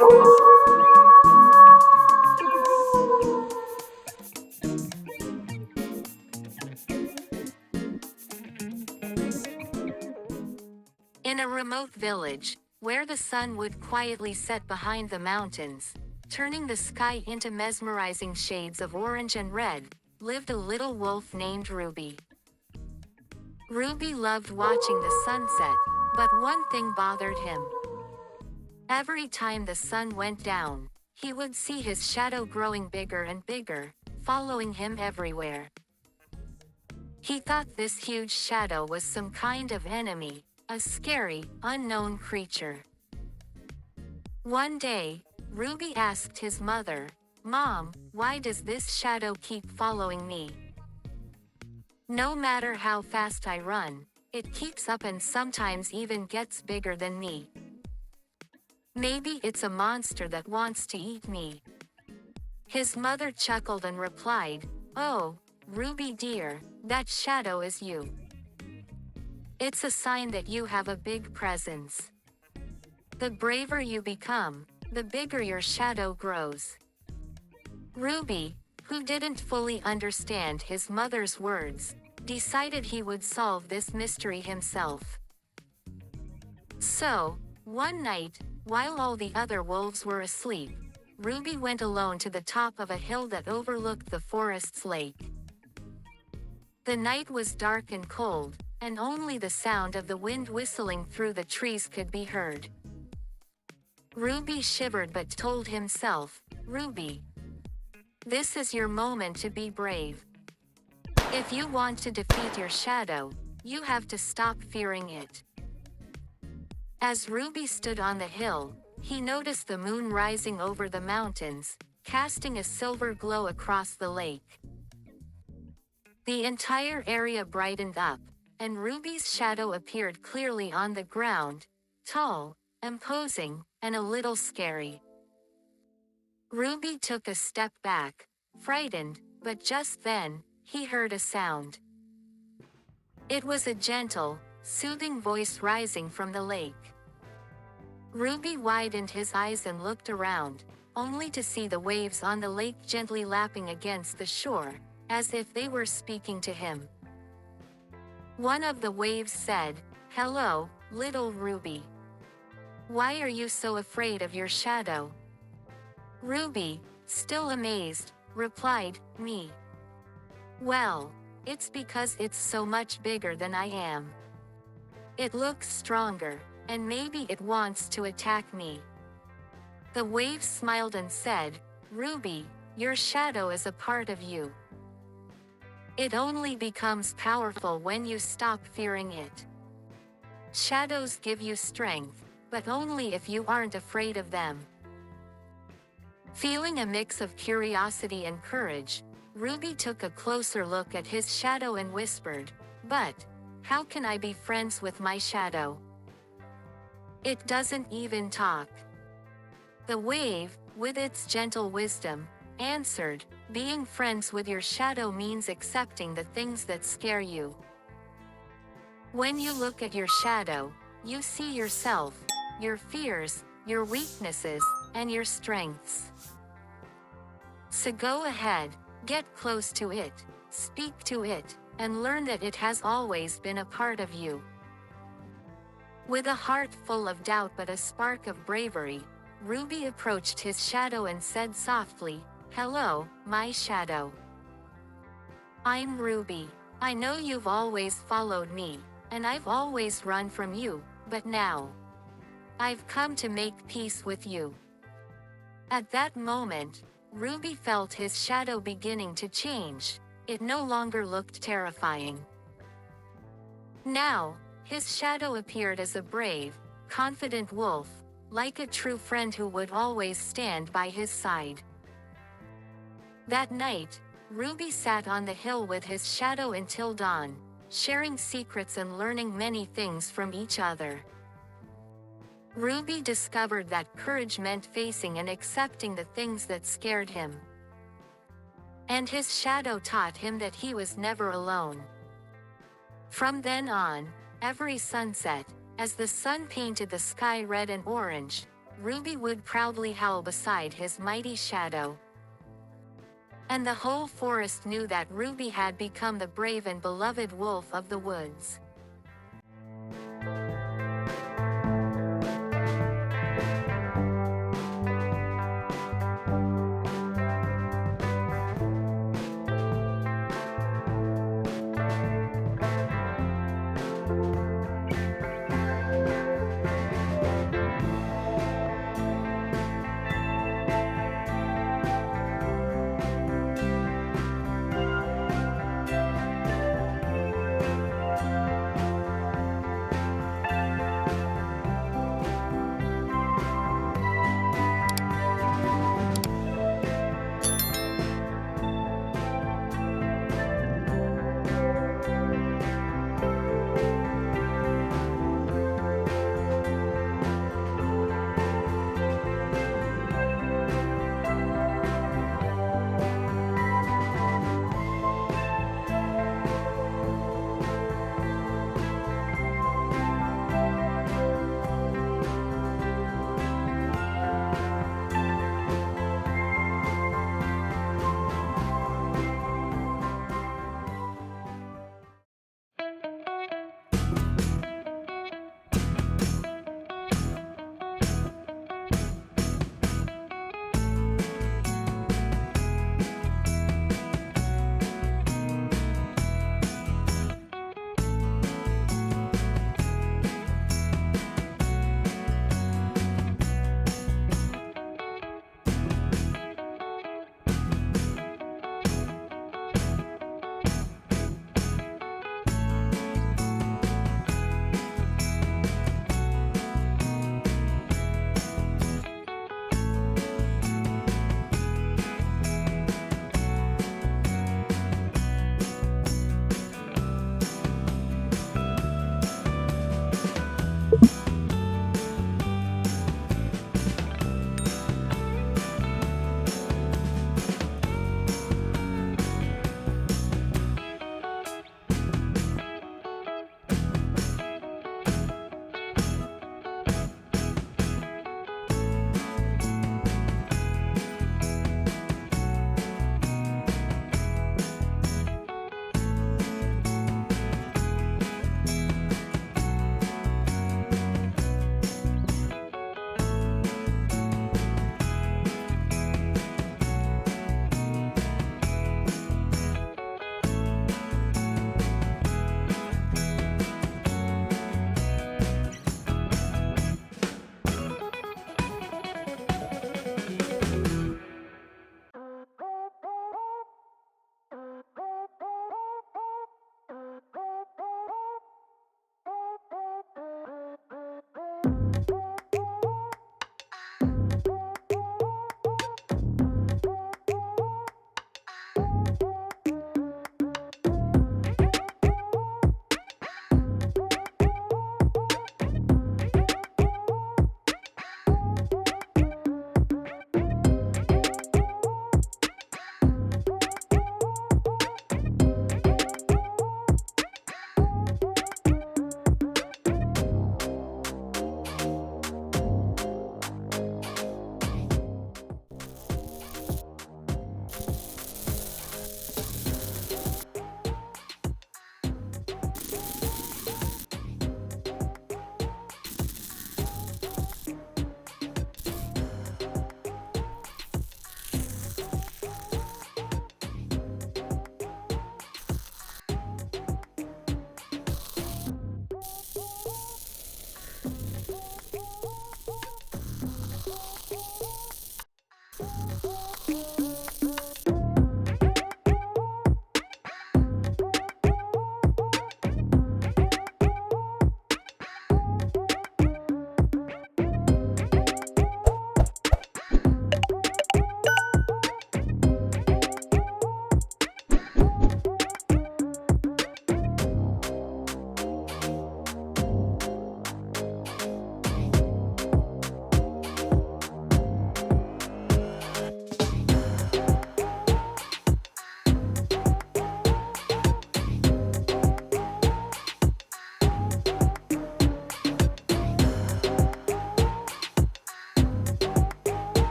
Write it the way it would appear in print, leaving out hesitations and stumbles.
In a remote village, where the sun would quietly set behind the mountains, turning the sky into mesmerizing shades of orange and red, lived a little wolf named Ruby. Ruby loved watching the sunset, but one thing bothered him. Every time the sun went down, he would see his shadow growing bigger and bigger, following him everywhere. He thought this huge shadow was some kind of enemy, a scary, unknown creature. One day, Ruby asked his mother, "Mom, why does this shadow keep following me? No matter how fast I run, it keeps up and sometimes even gets bigger than me. Maybe it's a monster that wants to eat me." His mother chuckled and replied, "Oh, Ruby dear, that shadow is you. It's a sign that you have a big presence. The braver you become, the bigger your shadow grows." Ruby, who didn't fully understand his mother's words, decided he would solve this mystery himself. So, one night, while all the other wolves were asleep, Ruby went alone to the top of a hill that overlooked the forest's lake. The night was dark and cold, and only the sound of the wind whistling through the trees could be heard. Ruby shivered but told himself, "Ruby, this is your moment to be brave. If you want to defeat your shadow, you have to stop fearing it." As Ruby stood on the hill, he noticed the moon rising over the mountains, casting a silver glow across the lake. The entire area brightened up, and Ruby's shadow appeared clearly on the ground, tall, imposing, and a little scary. Ruby took a step back, frightened, but just then, he heard a sound. It was a gentle, soothing voice rising from the lake. Ruby widened his eyes and looked around, only to see the waves on the lake gently lapping against the shore, as if they were speaking to him. One of the waves said, "Hello, little Ruby. Why are you so afraid of your shadow?" Ruby, still amazed, replied, "Me. Well, it's because it's so much bigger than I am. It looks stronger, and maybe it wants to attack me." The wave smiled and said, "Ruby, your shadow is a part of you. It only becomes powerful when you stop fearing it. Shadows give you strength, but only if you aren't afraid of them." Feeling a mix of curiosity and courage, Ruby took a closer look at his shadow and whispered, "But, how can I be friends with my shadow? It doesn't even talk." The wave, with its gentle wisdom, answered, "Being friends with your shadow means accepting the things that scare you. When you look at your shadow, you see yourself, your fears, your weaknesses, and your strengths. So go ahead, get close to it, speak to it, and learn that it has always been a part of you." With a heart full of doubt but a spark of bravery, Ruby approached his shadow and said softly, "Hello, my shadow. I'm Ruby. I know you've always followed me, and I've always run from you, but now I've come to make peace with you." At that moment, Ruby felt his shadow beginning to change. It no longer looked terrifying. Now, his shadow appeared as a brave, confident wolf, like a true friend who would always stand by his side. That night, Ruby sat on the hill with his shadow until dawn, sharing secrets and learning many things from each other. Ruby discovered that courage meant facing and accepting the things that scared him. And his shadow taught him that he was never alone. From then on, every sunset, as the sun painted the sky red and orange, Ruby would proudly howl beside his mighty shadow. And the whole forest knew that Ruby had become the brave and beloved wolf of the woods.